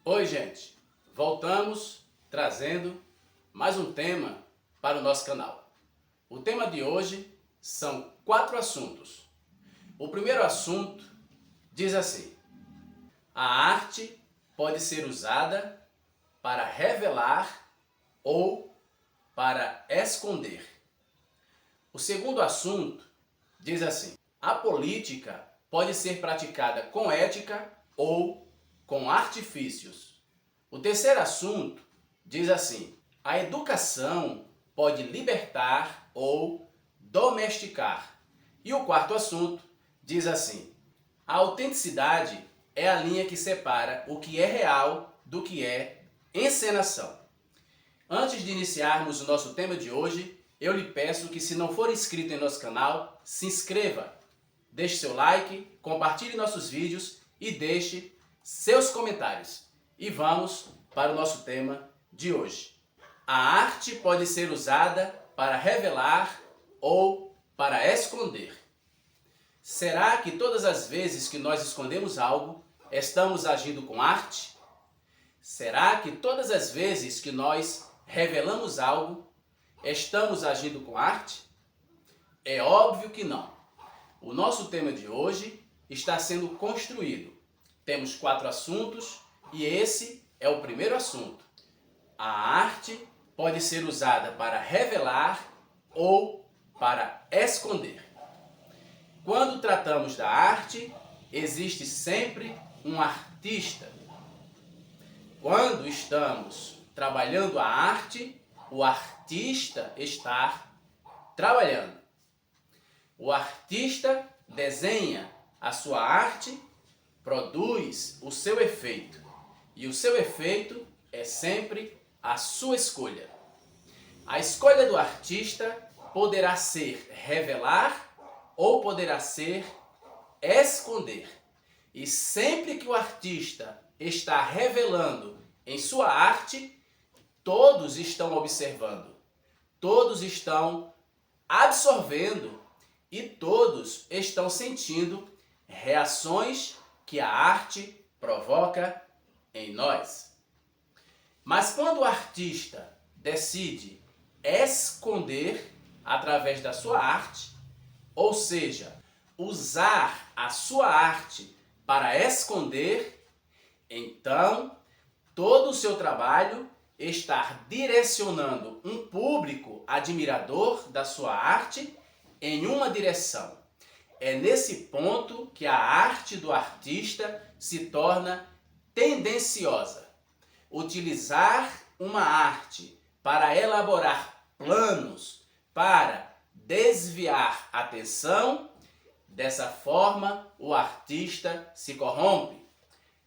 Oi, gente! Voltamos trazendo mais um tema para o nosso canal. O tema de hoje são 4 assuntos. O primeiro assunto diz assim: a arte pode ser usada para revelar ou para esconder. O segundo assunto diz assim: a política pode ser praticada com ética ou com artifícios. O terceiro assunto diz assim: a educação pode libertar ou domesticar. E o quarto assunto diz assim: a autenticidade é a linha que separa o que é real do que é encenação. Antes de iniciarmos o nosso tema de hoje, eu lhe peço que, se não for inscrito em nosso canal, se inscreva, deixe seu like, compartilhe nossos vídeos e deixe seus comentários. E vamos para o nosso tema de hoje. A arte pode ser usada para revelar ou para esconder. Será que todas as vezes que nós escondemos algo, estamos agindo com arte? Será que todas as vezes que nós revelamos algo, estamos agindo com arte? É óbvio que não. O nosso tema de hoje está sendo construído. Temos 4 assuntos e esse é o primeiro assunto. A arte pode ser usada para revelar ou para esconder. Quando tratamos da arte, existe sempre um artista. Quando estamos trabalhando a arte, o artista está trabalhando. O artista desenha a sua arte, produz o seu efeito. E o seu efeito é sempre a sua escolha. A escolha do artista poderá ser revelar ou poderá ser esconder. E sempre que o artista está revelando em sua arte, todos estão observando, todos estão absorvendo e todos estão sentindo reações que a arte provoca em nós. Mas quando o artista decide esconder através da sua arte, ou seja, usar a sua arte para esconder, então todo o seu trabalho está direcionando um público admirador da sua arte em uma direção. É nesse ponto que a arte do artista se torna tendenciosa. Utilizar uma arte para elaborar planos, para desviar a atenção, dessa forma o artista se corrompe.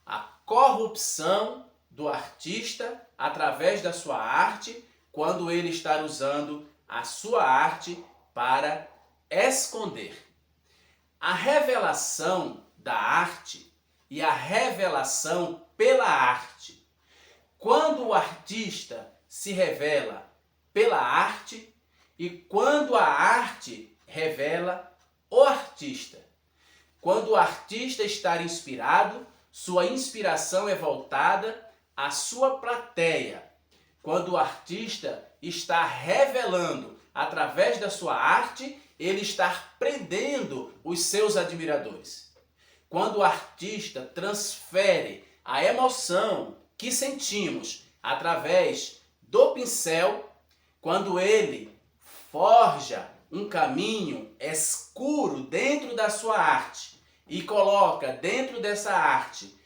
A corrupção do artista através da sua arte, quando ele está usando a sua arte para esconder. A revelação da arte e a revelação pela arte. Quando o artista se revela pela arte e quando a arte revela o artista. Quando o artista está inspirado, sua inspiração é voltada à sua plateia. Quando o artista está revelando através da sua arte, ele está prendendo os seus admiradores. Quando o artista transfere a emoção que sentimos através do pincel, quando ele forja um caminho escuro dentro da sua arte e coloca dentro dessa arte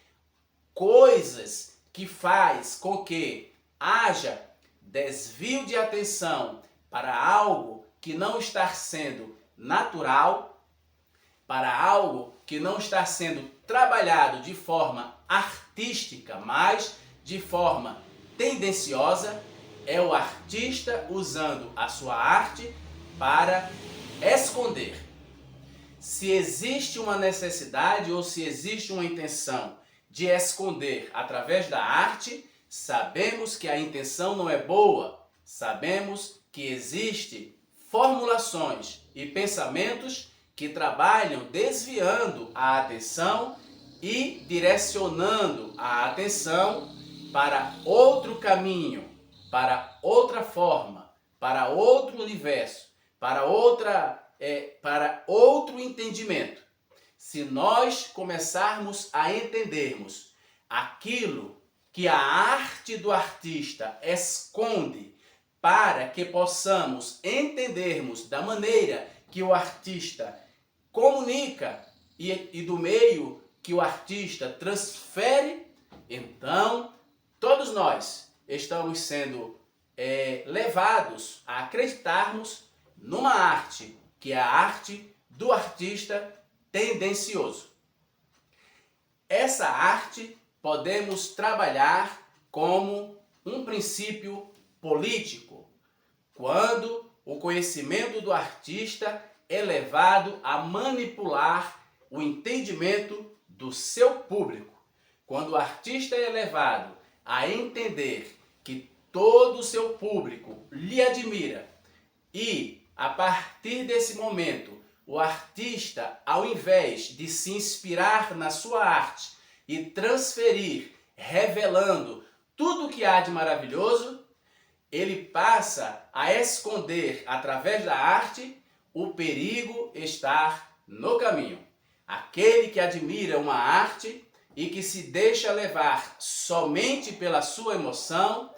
coisas que faz com que haja desvio de atenção para algo que não está sendo natural, para algo que não está sendo trabalhado de forma artística, mas de forma tendenciosa, é o artista usando a sua arte para esconder. Se existe uma necessidade ou se existe uma intenção de esconder através da arte, sabemos que a intenção não é boa, sabemos que existe formulações e pensamentos que trabalham desviando a atenção e direcionando a atenção para outro caminho, para outra forma, para outro universo, para outro entendimento. Se nós começarmos a entendermos aquilo que a arte do artista esconde, para que possamos entendermos da maneira que o artista comunica e do meio que o artista transfere, então todos nós estamos sendo levados a acreditarmos numa arte que é a arte do artista tendencioso. Essa arte podemos trabalhar como um princípio político, quando o conhecimento do artista é levado a manipular o entendimento do seu público. Quando o artista é levado a entender que todo o seu público lhe admira e, a partir desse momento, o artista, ao invés de se inspirar na sua arte e transferir, revelando tudo o que há de maravilhoso, ele passa a esconder, através da arte, o perigo estar no caminho. Aquele que admira uma arte e que se deixa levar somente pela sua emoção,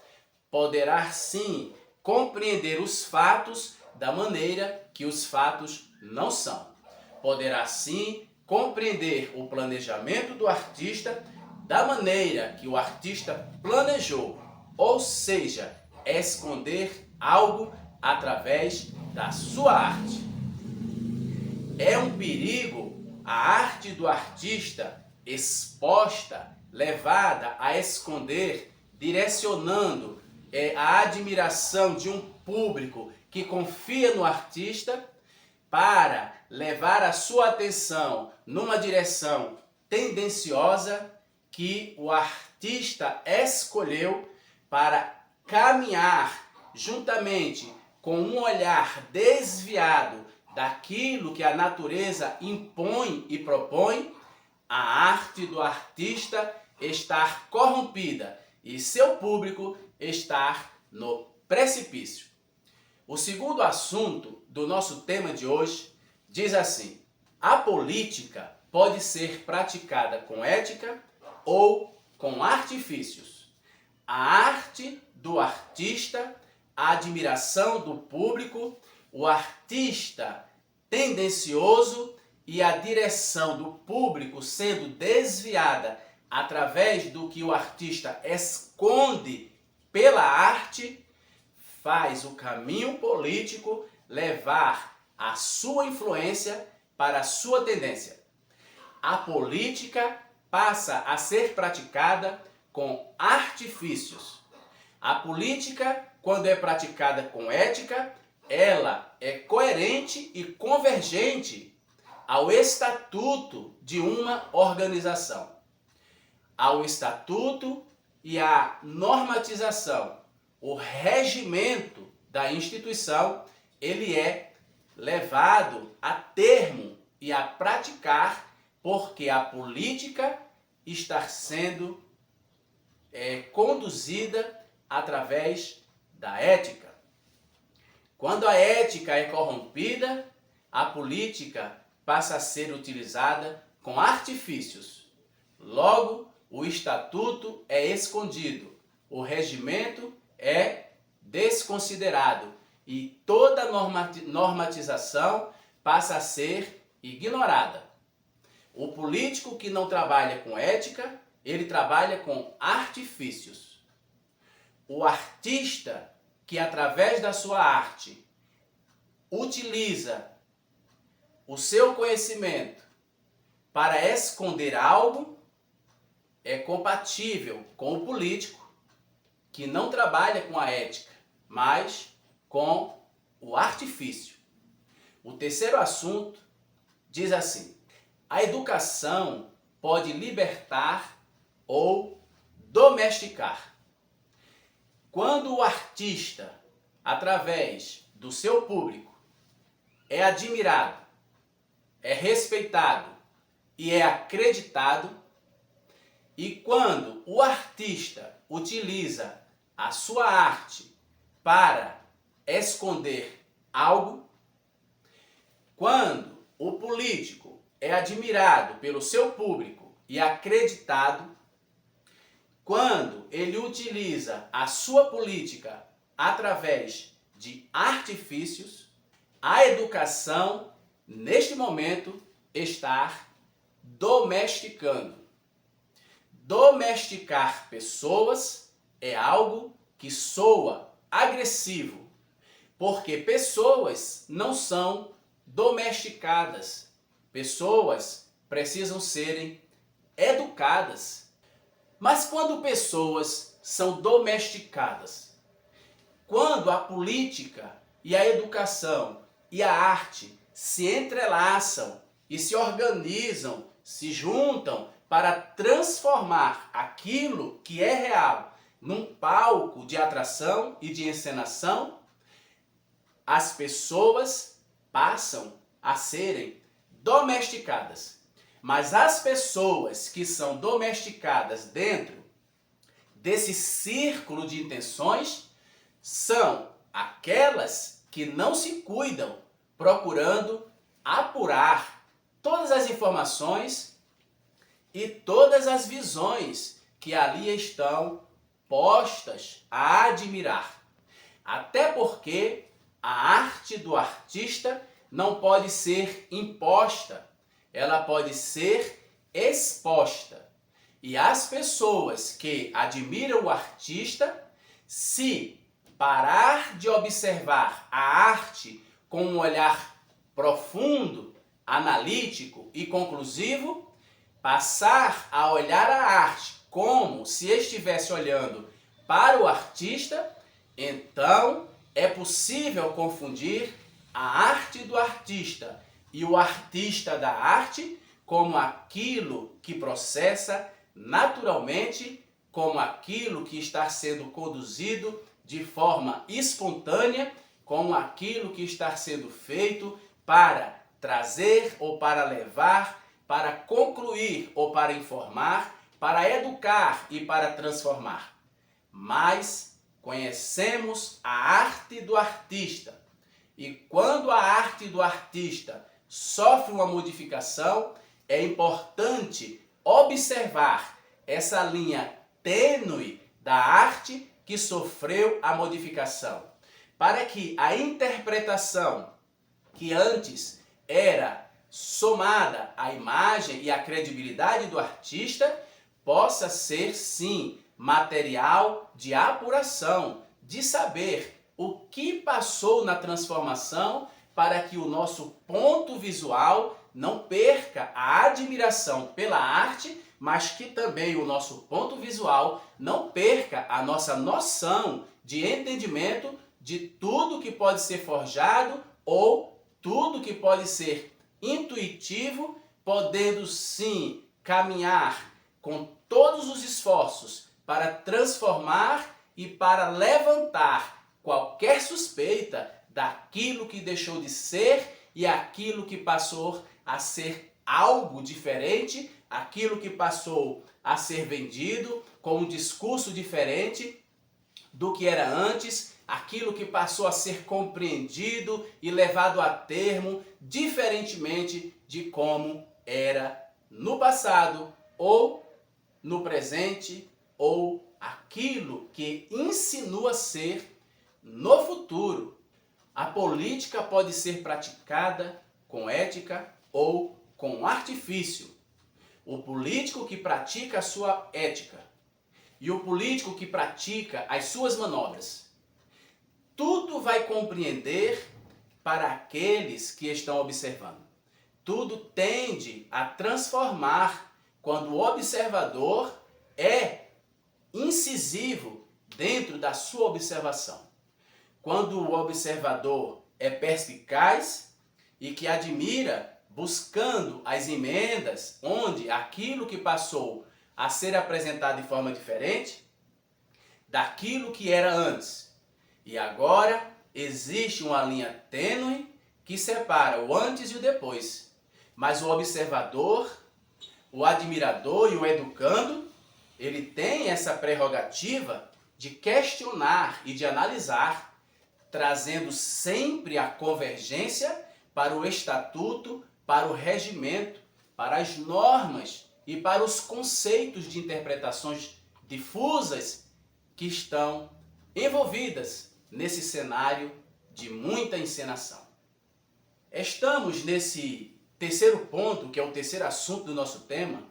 poderá sim compreender os fatos da maneira que os fatos não são. Poderá sim compreender o planejamento do artista da maneira que o artista planejou, ou seja, esconder algo através da sua arte. É um perigo a arte do artista exposta, levada a esconder, direcionando a admiração de um público que confia no artista para levar a sua atenção numa direção tendenciosa que o artista escolheu para caminhar juntamente com um olhar desviado daquilo que a natureza impõe e propõe. A arte do artista estar corrompida e seu público estar no precipício. O segundo assunto do nosso tema de hoje diz assim: a política pode ser praticada com ética ou com artifícios. A arte do artista, a admiração do público, o artista tendencioso e a direção do público sendo desviada através do que o artista esconde pela arte, faz o caminho político levar a sua influência para a sua tendência. A política passa a ser praticada com artifícios. A política, quando é praticada com ética, ela é coerente e convergente ao estatuto de uma organização, ao estatuto e à normatização. O regimento da instituição, ele é levado a termo e a praticar, porque a política está sendo conduzida através da ética. Quando a ética é corrompida, a política passa a ser utilizada com artifícios. Logo, o estatuto é escondido, o regimento é desconsiderado e toda normatização passa a ser ignorada. O político que não trabalha com ética, ele trabalha com artifícios. O artista que, através da sua arte, utiliza o seu conhecimento para esconder algo, é compatível com o político que não trabalha com a ética, mas com o artifício. O terceiro assunto diz assim: a educação pode libertar ou domesticar. Quando o artista, através do seu público, é admirado, é respeitado e é acreditado, E quando o artista utiliza a sua arte para esconder algo, quando o político é admirado pelo seu público e acreditado, quando ele utiliza a sua política através de artifícios, a educação, neste momento, está domesticando. Domesticar pessoas é algo que soa agressivo, porque pessoas não são domesticadas. Pessoas precisam serem educadas. Mas quando pessoas são domesticadas, quando a política e a educação e a arte se entrelaçam e se organizam, se juntam para transformar aquilo que é real num palco de atração e de encenação, as pessoas passam a serem domesticadas. Mas as pessoas que são domesticadas dentro desse círculo de intenções são aquelas que não se cuidam, procurando apurar todas as informações e todas as visões que ali estão postas a admirar. Até porque a arte do artista não pode ser imposta, ela pode ser exposta. E as pessoas que admiram o artista, se parar de observar a arte com um olhar profundo, analítico e conclusivo, passar a olhar a arte como se estivesse olhando para o artista, então é possível confundir a arte do artista e o artista da arte como aquilo que processa naturalmente, como aquilo que está sendo conduzido de forma espontânea, como aquilo que está sendo feito para trazer ou para levar, para concluir ou para informar, para educar e para transformar. Mas conhecemos a arte do artista. E quando a arte do artista sofre uma modificação, é importante observar essa linha tênue da arte que sofreu a modificação, para que a interpretação que antes era somada à imagem e à credibilidade do artista possa ser, sim, material de apuração, de saber o que passou na transformação para que o nosso ponto visual não perca a admiração pela arte, mas que também o nosso ponto visual não perca a nossa noção de entendimento de tudo que pode ser forjado ou tudo que pode ser intuitivo, podendo sim caminhar com todos os esforços para transformar e para levantar qualquer suspeita daquilo que deixou de ser e aquilo que passou a ser algo diferente, aquilo que passou a ser vendido com um discurso diferente do que era antes, aquilo que passou a ser compreendido e levado a termo diferentemente de como era no passado ou no presente ou aquilo que insinua ser no futuro. A política pode ser praticada com ética ou com artifício. O político que pratica a sua ética e o político que pratica as suas manobras, tudo vai compreender para aqueles que estão observando. Tudo tende a transformar quando o observador é incisivo dentro da sua observação. Quando o observador é perspicaz e que admira, buscando as emendas, onde aquilo que passou a ser apresentado de forma diferente daquilo que era antes. E agora existe uma linha tênue que separa o antes e o depois. Mas o observador, o admirador e o educando ele tem essa prerrogativa de questionar e de analisar, trazendo sempre a convergência para o estatuto, para o regimento, para as normas e para os conceitos de interpretações difusas que estão envolvidas nesse cenário de muita encenação. Estamos nesse terceiro ponto, que é o terceiro assunto do nosso tema,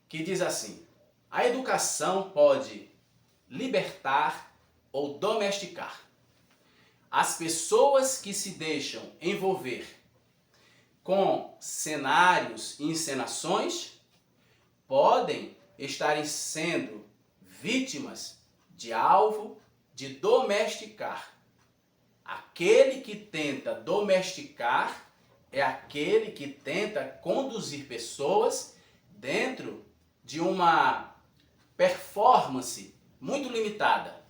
que diz assim: a educação pode libertar ou domesticar. As pessoas que se deixam envolver com cenários e encenações podem estarem sendo vítimas de alvo de domesticar. Aquele que tenta domesticar é aquele que tenta conduzir pessoas dentro de uma performance muito limitada.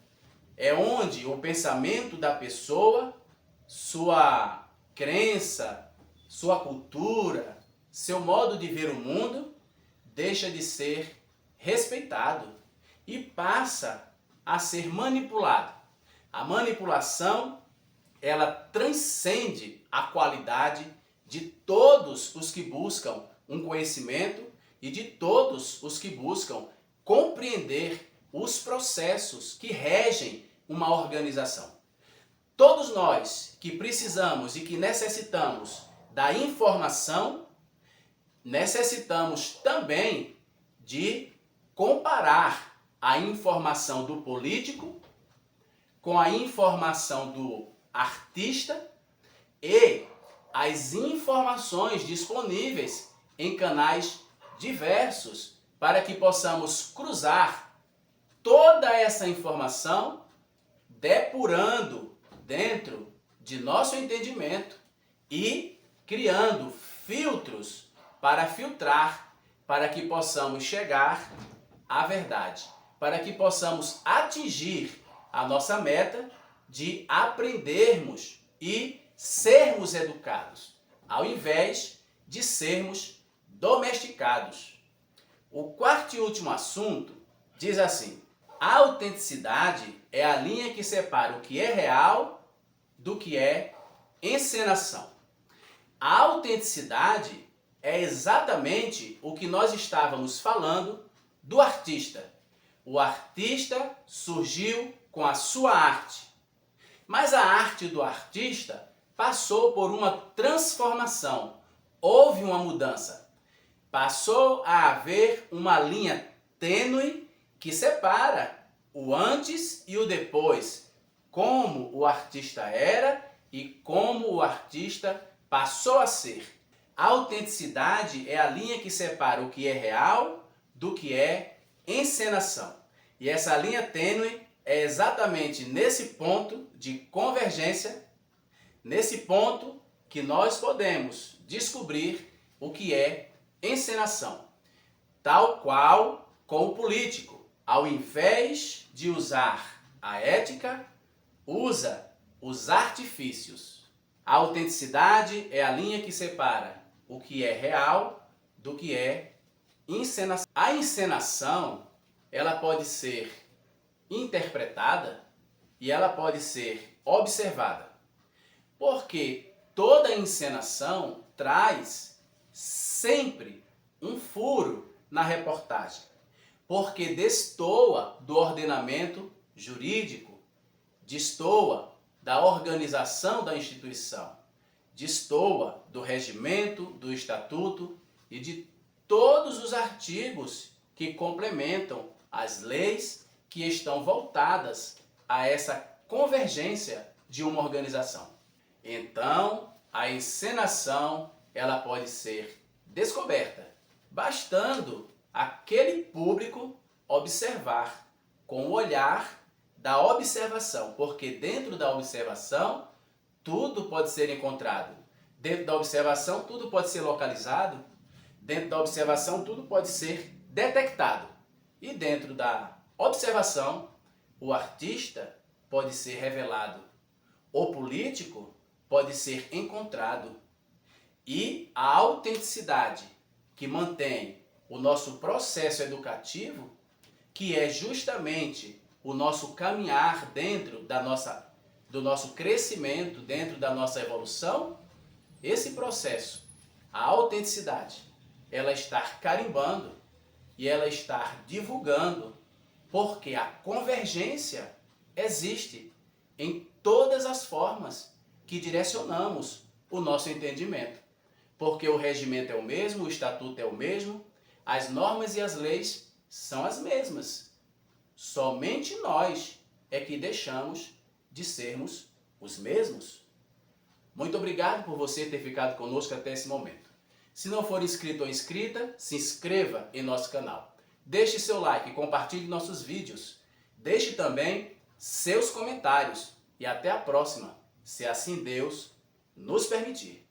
É onde o pensamento da pessoa, sua crença, sua cultura, seu modo de ver o mundo deixa de ser respeitado e passa a ser manipulado. A manipulação, ela transcende a qualidade de todos os que buscam um conhecimento e de todos os que buscam compreender os processos que regem uma organização. Todos nós que precisamos e que necessitamos da informação, necessitamos também de comparar a informação do político com a informação do artista e as informações disponíveis em canais diversos para que possamos cruzar toda essa informação, depurando dentro de nosso entendimento e criando filtros para filtrar, para que possamos chegar à verdade, para que possamos atingir a nossa meta de aprendermos e sermos educados, ao invés de sermos domesticados. O quarto e último assunto diz assim: a autenticidade é a linha que separa o que é real do que é encenação. A autenticidade é exatamente o que nós estávamos falando do artista. O artista surgiu com a sua arte, mas a arte do artista passou por uma transformação, houve uma mudança. Passou a haver uma linha tênue que separa o antes e o depois, como o artista era e como o artista passou a ser. A autenticidade é a linha que separa o que é real do que é encenação. E essa linha tênue é exatamente nesse ponto de convergência, nesse ponto que nós podemos descobrir o que é encenação. Tal qual com o político, ao invés de usar a ética, usa os artifícios. A autenticidade é a linha que separa o que é real do que é encenação. A encenação, ela pode ser interpretada e ela pode ser observada. Porque toda encenação traz sempre um furo na reportagem, porque destoa do ordenamento jurídico, destoa da organização da instituição, destoa do regimento, do estatuto e de todos os artigos que complementam as leis que estão voltadas a essa convergência de uma organização. Então, a encenação, ela pode ser descoberta, bastando aquele público observar com o olhar da observação, porque dentro da observação tudo pode ser encontrado. Dentro da observação tudo pode ser localizado. Dentro da observação tudo pode ser detectado. E dentro da observação, o artista pode ser revelado. O político pode ser encontrado. E a autenticidade que mantém o nosso processo educativo que é justamente o nosso caminhar dentro do nosso crescimento, dentro da nossa evolução, esse processo, a autenticidade, ela está carimbando e ela está divulgando, porque a convergência existe em todas as formas que direcionamos o nosso entendimento. Porque o regimento é o mesmo, o estatuto é o mesmo, as normas e as leis são as mesmas. Somente nós é que deixamos de sermos os mesmos. Muito obrigado por você ter ficado conosco até esse momento. Se não for inscrito ou inscrita, se inscreva em nosso canal. Deixe seu like e compartilhe nossos vídeos. Deixe também seus comentários. E até a próxima, se assim Deus nos permitir.